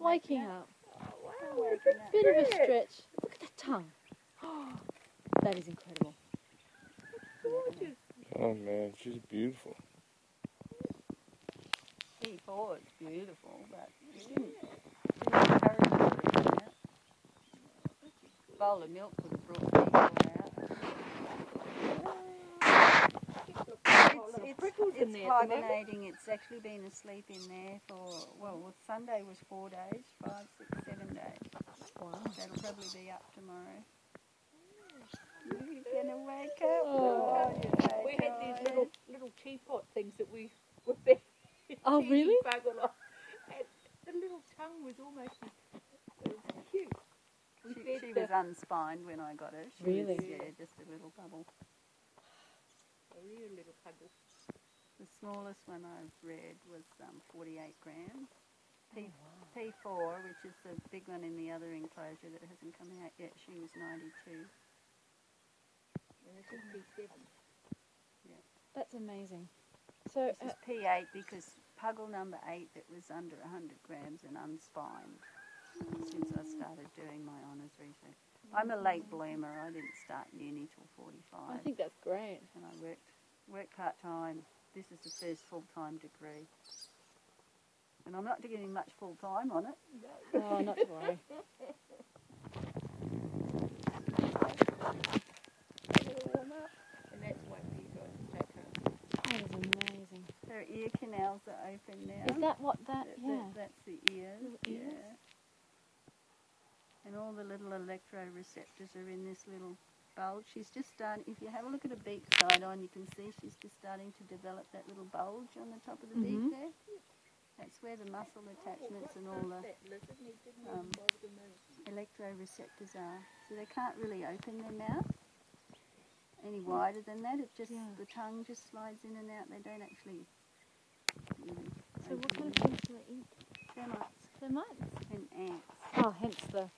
waking up. Oh, wow, Bit of a stretch. Look at that tongue. That is incredible. Gorgeous. Oh man, she's beautiful. P4 is beautiful, but we didn't encourage her to do that. A bowl of milk would have brought P4 out. It's hibernating. It's actually been asleep in there for, well, Sunday was 4 days, 5, 6, 7 days. Wow. That'll probably be up tomorrow. You're going to wake up. Oh. So We had tired. these little teapot things that we were fed. Oh, really? And the little tongue was almost cute. She was unspined when I got her. She Really? was, yeah, just a little bubble. A real little puggle. The smallest one I've read was 48 grams. P4, which is the big one in the other enclosure that hasn't come out yet, she was 92. And this is P7. That's amazing. So, This is P8 because puggle number 8 that was under 100 grams and unspined since I started doing my honours research. I'm a late bloomer. I didn't start uni till 45. I think that's great. And I worked part-time. This is the first full-time degree. And I'm not getting much full-time on it. Oh, not to worry. And that's what we got to take home. That is amazing. Her ear canals are open now. Is that what that, yeah. That's the ears. Little ears? Yeah. And all the little electroreceptors are in this little bulge. She's just starting, if you have a look at her beak side on, you can see she's just starting to develop that little bulge on the top of the beak there. That's where the muscle attachments and all the electroreceptors are. So they can't really open their mouth any wider than that. It just, the tongue just slides in and out. They don't actually really So what kind open of their things do they eat? termites Termites? and ants. Oh, hence the...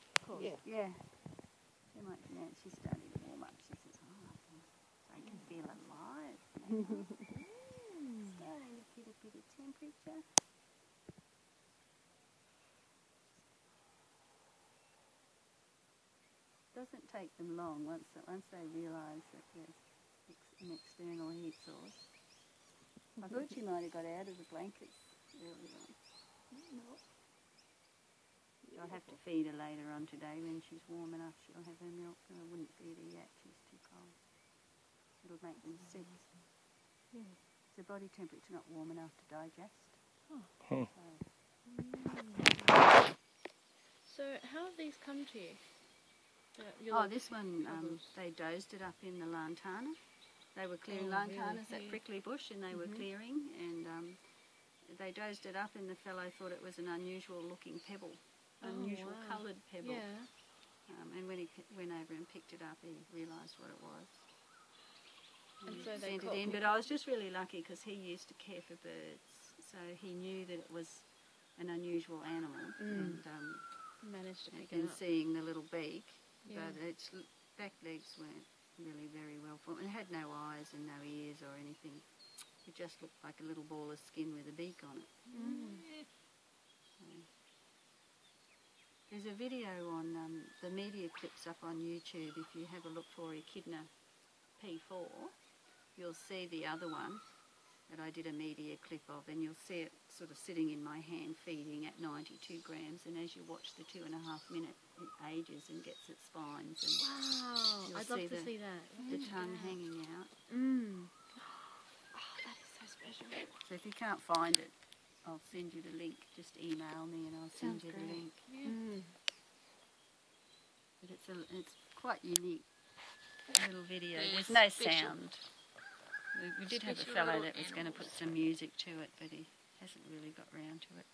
Yeah. Termites and ants. She's starting to warm up. She says, oh, I can feel alive. Starting to get a bit of temperature. Doesn't take them long once they realise that there's an external heat source. I thought she might have got out of the blankets early on. I'll have to feed her later on today when she's warm enough. She'll have her milk, and I wouldn't feed her yet. She's too cold. It'll make them sick. The body temperature not warm enough to digest. So how have these come to you? This one, they dozed it up in the lantana. They were clearing lantanas, that prickly bush, and they were clearing, and they dozed it up, and the fellow thought it was an unusual looking pebble, unusual coloured pebble. Yeah. And when he went over and picked it up, he realised what it was. And so they sent it in, but I was just really lucky because he used to care for birds, so he knew that it was an unusual animal, and managed to pick it and up. seeing the little beak, but its back legs weren't really very well formed. It had no eyes and no ears or anything. It just looked like a little ball of skin with a beak on it. There's a video on the media clips up on YouTube. If you have a look for Echidna P4, you'll see the other one that I did a media clip of, and you'll see it sort of sitting in my hand feeding at 92 grams, and as you watch the 2.5 minute, it ages and gets its spines. And wow, I'd love to see that. The tongue hanging out. Oh, that is so special. So if you can't find it, I'll send you the link. Just email me and I'll send you the link. But it's quite unique little video. There's no sound. We did have a fellow that was going to put some music to it, but he hasn't really got round to it.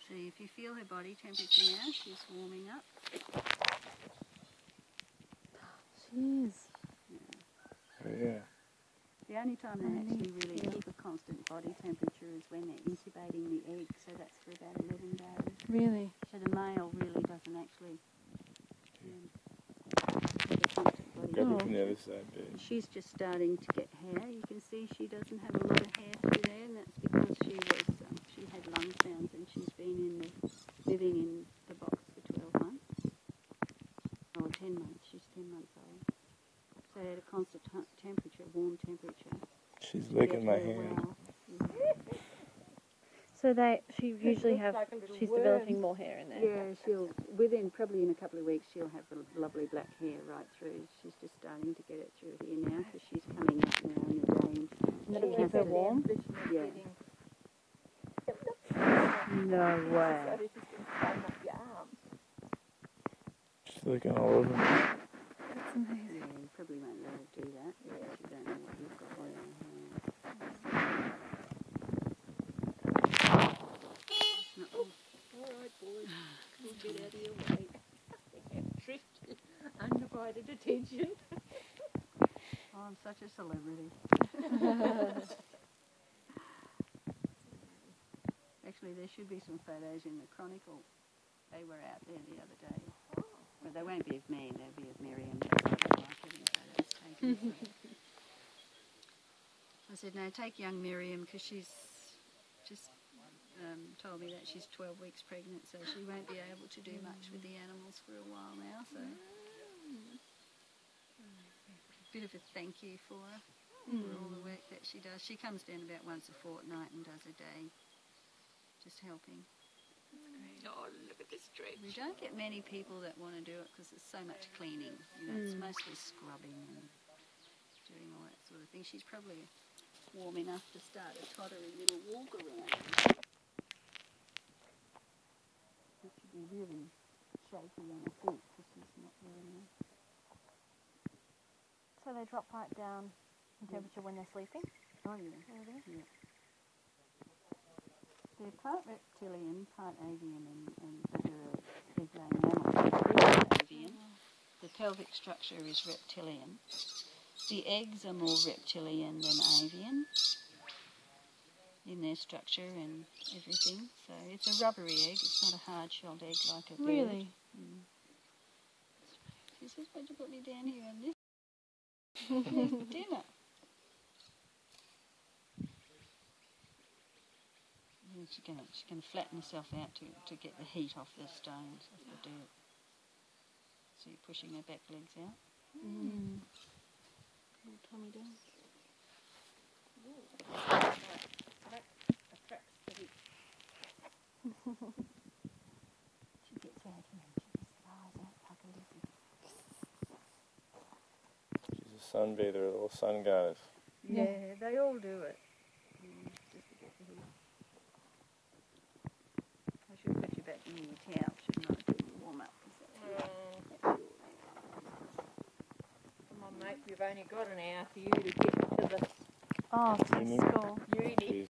See, if you feel her body temperature now, she's warming up. She is. Oh, yeah. The only time they actually really keep a constant body temperature is when they're incubating the egg, so that's for about 11 days. Really? So the male really doesn't actually Grab it from the other side, babe. She's just starting to get hair. You can see see she doesn't have a lot of hair through there, and that's because she had lung sounds and she's been living in the box for 12 months, or 10 months. She's 10 months old. So at a constant temperature, warm temperature. She's licking my hand. Well. So she usually she's worm. developing more hair in there. Yeah, probably in a couple of weeks, she'll have the lovely black hair right through. She's just starting to get it through here now because she's coming up now in the day. And that'll keep her warm? Yeah. No way. So she's just going to climb up your arm. She's licking all over me. That's amazing. Yeah, you probably won't let her do that. Yeah. You don't know what you've got on your hands. Alright boys, we'll get out of your way. Drift undivided attention. Oh, I'm such a celebrity. Actually, there should be some photos in the Chronicle. They were out there the other day. But they won't be of me, they'll be of Miriam. I said, no, take young Miriam because she's just told me that she's 12 weeks pregnant, so she won't be able to do much with the animals for a while now. So, bit of a thank you for her for all the work that she does. She comes down about once a fortnight and does a day, just helping. Oh, look at this tree. We don't get many people that want to do it because it's so much cleaning. You know, it's mostly scrubbing and doing all that sort of thing. She's probably warm enough to start a tottering little walk around. She should be really shaky on her feet because she's not really. So they drop right down in temperature when they're sleeping? Oh yeah. Yeah. They're part reptilian, part avian, and they're egg-laying mammals. Avian. The pelvic structure is reptilian. The eggs are more reptilian than avian in their structure and everything. So it's a rubbery egg. It's not a hard-shelled egg like a bird. Really? She says, why'd you put me down here on this? There's dinner. And she's gonna flatten herself out to get the heat off the stones, off the dirt. So you're pushing her back legs out. Little tummy down. She gets out here and she just flies out like a lizard. She's a sunbather, a little sun goddess. Yeah, they all do it. Just to get the heat. I should put you back in your towel, shouldn't I? Do a warm up. Come on, mate, we've only got an hour for you to get to the Oh, to Uni. school. uni.